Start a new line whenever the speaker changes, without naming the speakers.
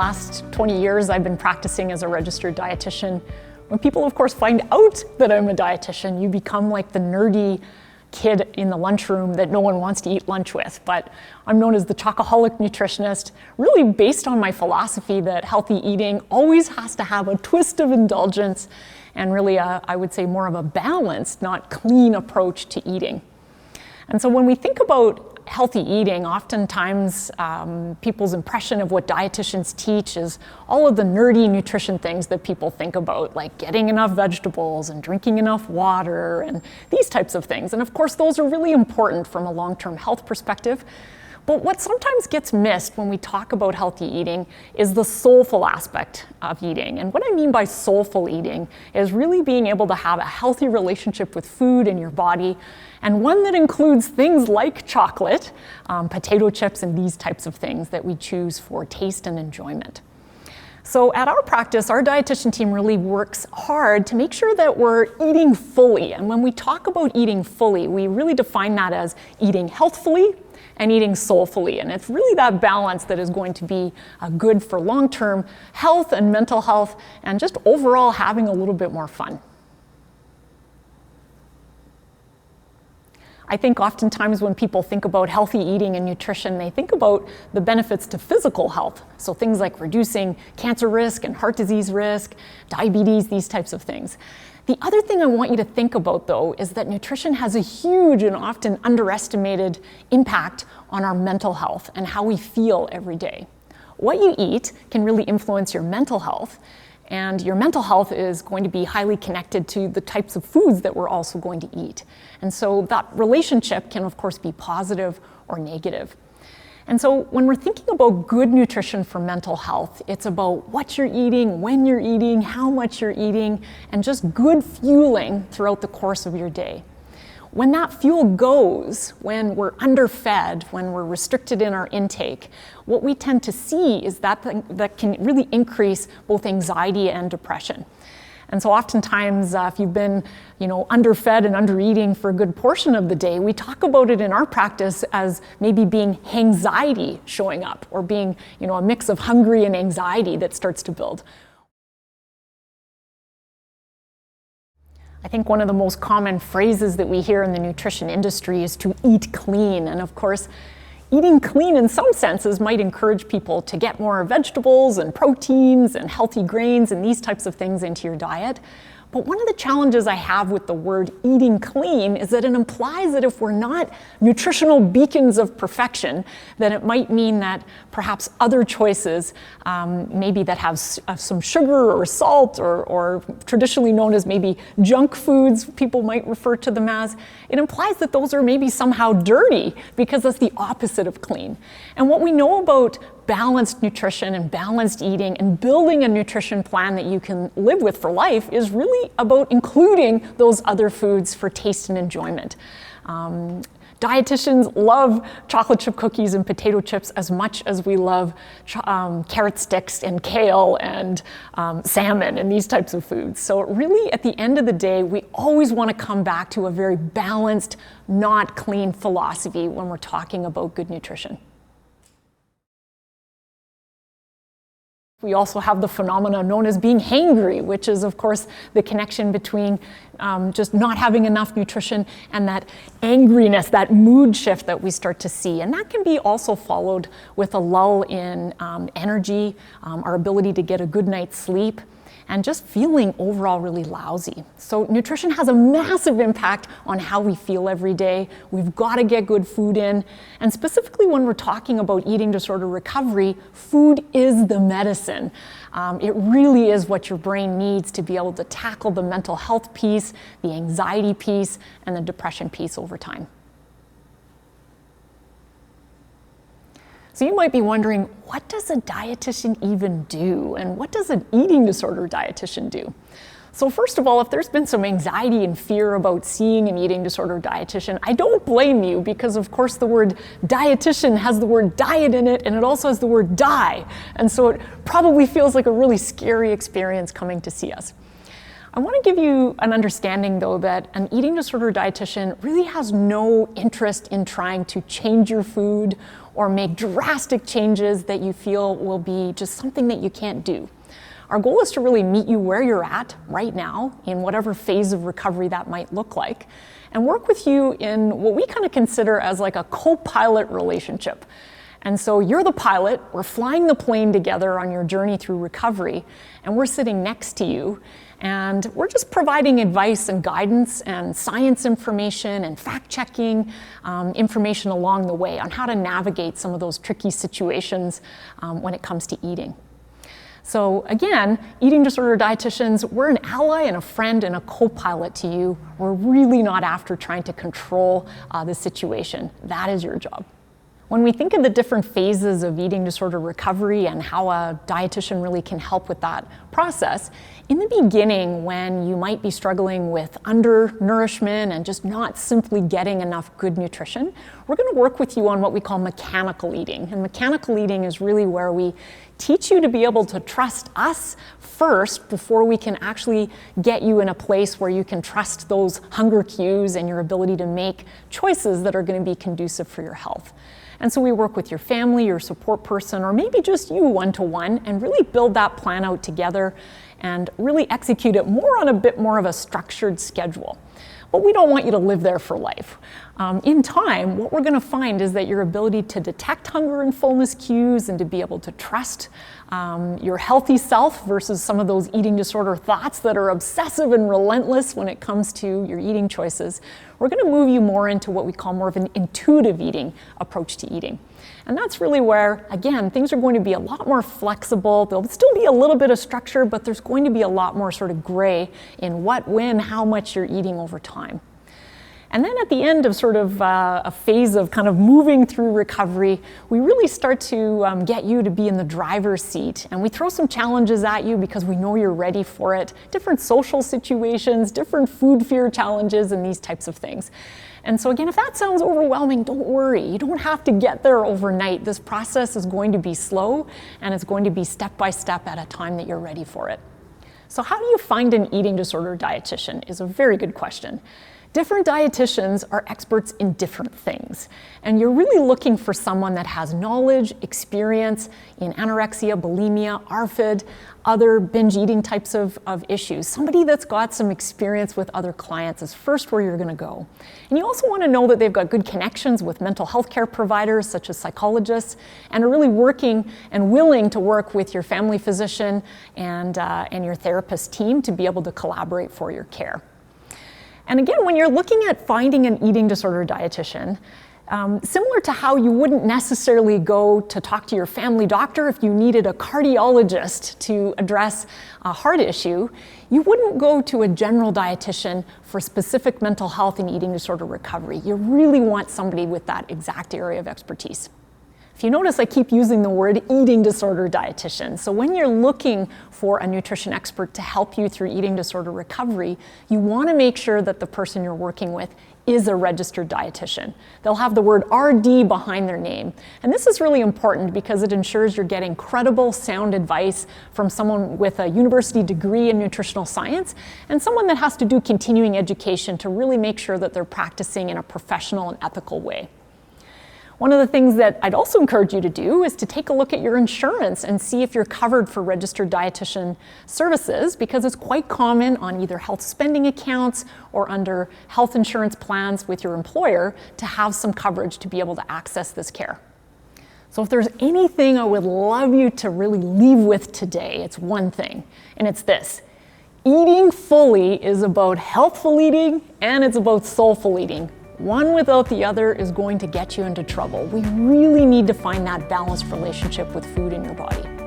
last 20 years, I've been practicing as a registered dietitian. When people, of course, find out that I'm a dietitian, you become like the nerdy kid in the lunchroom that no one wants to eat lunch with. But I'm known as the chocoholic nutritionist, really based on my philosophy that healthy eating always has to have a twist of indulgence and really, I would say, more of a balanced, not clean approach to eating. And so when we think about healthy eating, oftentimes people's impression of what dietitians teach is all of the nerdy nutrition things that people think about, like getting enough vegetables and drinking enough water and these types of things. And of course, those are really important from a long-term health perspective. But what sometimes gets missed when we talk about healthy eating is the soulful aspect of eating. And what I mean by soulful eating is really being able to have a healthy relationship with food in your body, and one that includes things like chocolate, potato chips, and these types of things that we choose for taste and enjoyment. So at our practice, our dietitian team really works hard to make sure that we're eating fully. And when we talk about eating fully, we really define that as eating healthfully and eating soulfully. And it's really that balance that is going to be good for long-term health and mental health and just overall having a little bit more fun. I think oftentimes when people think about healthy eating and nutrition, they think about the benefits to physical health. So things like reducing cancer risk and heart disease risk, diabetes, these types of things. The other thing I want you to think about, though, is that nutrition has a huge and often underestimated impact on our mental health and how we feel every day. What you eat can really influence your mental health, and your mental health is going to be highly connected to the types of foods that we're also going to eat. And so that relationship can, of course, be positive or negative. And so when we're thinking about good nutrition for mental health, it's about what you're eating, when you're eating, how much you're eating, and just good fueling throughout the course of your day. When that fuel goes, when we're underfed, when we're restricted in our intake, what we tend to see is that can really increase both anxiety and depression. And so oftentimes, if you've been, underfed and undereating for a good portion of the day, we talk about it in our practice as maybe being hangxiety showing up, or being, a mix of hungry and anxiety that starts to build. I think one of the most common phrases that we hear in the nutrition industry is to eat clean. And of course, eating clean in some senses might encourage people to get more vegetables and proteins and healthy grains and these types of things into your diet. But one of the challenges I have with the word eating clean is that it implies that if we're not nutritional beacons of perfection, then it might mean that perhaps other choices, maybe that have some sugar or salt or traditionally known as maybe junk foods, people might refer to them as, it implies that those are maybe somehow dirty because that's the opposite of clean. And what we know about balanced nutrition and balanced eating and building a nutrition plan that you can live with for life is really about including those other foods for taste and enjoyment. Dietitians love chocolate chip cookies and potato chips as much as we love carrot sticks and kale and salmon and these types of foods. So really, at the end of the day, we always want to come back to a very balanced, not clean philosophy when we're talking about good nutrition. We also have the phenomena known as being hangry, which is, of course, the connection between just not having enough nutrition and that angriness, that mood shift that we start to see. And that can be also followed with a lull in energy, our ability to get a good night's sleep, and just feeling overall really lousy. So nutrition has a massive impact on how we feel every day. We've got to get good food in. And specifically when we're talking about eating disorder recovery, food is the medicine. It really is what your brain needs to be able to tackle the mental health piece, the anxiety piece, and the depression piece over time. So you might be wondering, what does a dietitian even do? And what does an eating disorder dietitian do? So first of all, if there's been some anxiety and fear about seeing an eating disorder dietitian, I don't blame you, because of course the word dietitian has the word diet in it, and it also has the word die. And so it probably feels like a really scary experience coming to see us. I want to give you an understanding, though, that an eating disorder dietitian really has no interest in trying to change your food or make drastic changes that you feel will be just something that you can't do. Our goal is to really meet you where you're at right now, in whatever phase of recovery that might look like, and work with you in what we kind of consider as like a co-pilot relationship. And so you're the pilot, we're flying the plane together on your journey through recovery, and we're sitting next to you, and we're just providing advice and guidance and science information and fact-checking information along the way on how to navigate some of those tricky situations when it comes to eating. So again, eating disorder dietitians, we're an ally and a friend and a co-pilot to you. We're really not after trying to control the situation. That is your job. When we think of the different phases of eating disorder recovery and how a dietitian really can help with that process, in the beginning, when you might be struggling with undernourishment and just not simply getting enough good nutrition, we're going to work with you on what we call mechanical eating. And mechanical eating is really where we teach you to be able to trust us first before we can actually get you in a place where you can trust those hunger cues and your ability to make choices that are going to be conducive for your health. And so we work with your family, your support person, or maybe just you one-to-one, and really build that plan out together and really execute it more on a bit more of a structured schedule. But we don't want you to live there for life. In time, what we're going to find is that your ability to detect hunger and fullness cues and to be able to trust your healthy self versus some of those eating disorder thoughts that are obsessive and relentless when it comes to your eating choices, we're going to move you more into what we call more of an intuitive eating approach to eating. And that's really where, again, things are going to be a lot more flexible. There'll still be a little bit of structure, but there's going to be a lot more sort of gray in what, when, how much you're eating over time. And then at the end of sort of a phase of kind of moving through recovery, we really start to get you to be in the driver's seat. And we throw some challenges at you because we know you're ready for it. Different social situations, different food fear challenges, and these types of things. And so again, if that sounds overwhelming, don't worry. You don't have to get there overnight. This process is going to be slow, and it's going to be step by step at a time that you're ready for it. So how do you find an eating disorder dietitian is a very good question. Different dietitians are experts in different things, and you're really looking for someone that has knowledge, experience in anorexia, bulimia, ARFID, other binge eating types of issues. Somebody that's got some experience with other clients is first where you're going to go. And you also want to know that they've got good connections with mental health care providers such as psychologists, and are really working and willing to work with your family physician and your therapist team to be able to collaborate for your care. And again, when you're looking at finding an eating disorder dietitian, similar to how you wouldn't necessarily go to talk to your family doctor if you needed a cardiologist to address a heart issue, you wouldn't go to a general dietitian for specific mental health and eating disorder recovery. You really want somebody with that exact area of expertise. If you notice, I keep using the word eating disorder dietitian. So when you're looking for a nutrition expert to help you through eating disorder recovery, you want to make sure that the person you're working with is a registered dietitian. They'll have the word RD behind their name. And this is really important because it ensures you're getting credible, sound advice from someone with a university degree in nutritional science and someone that has to do continuing education to really make sure that they're practicing in a professional and ethical way. One of the things that I'd also encourage you to do is to take a look at your insurance and see if you're covered for registered dietitian services, because it's quite common on either health spending accounts or under health insurance plans with your employer to have some coverage to be able to access this care. So if there's anything I would love you to really leave with today, it's one thing, and it's this. Eating fully is about healthful eating and it's about soulful eating. One without the other is going to get you into trouble. We really need to find that balanced relationship with food in your body.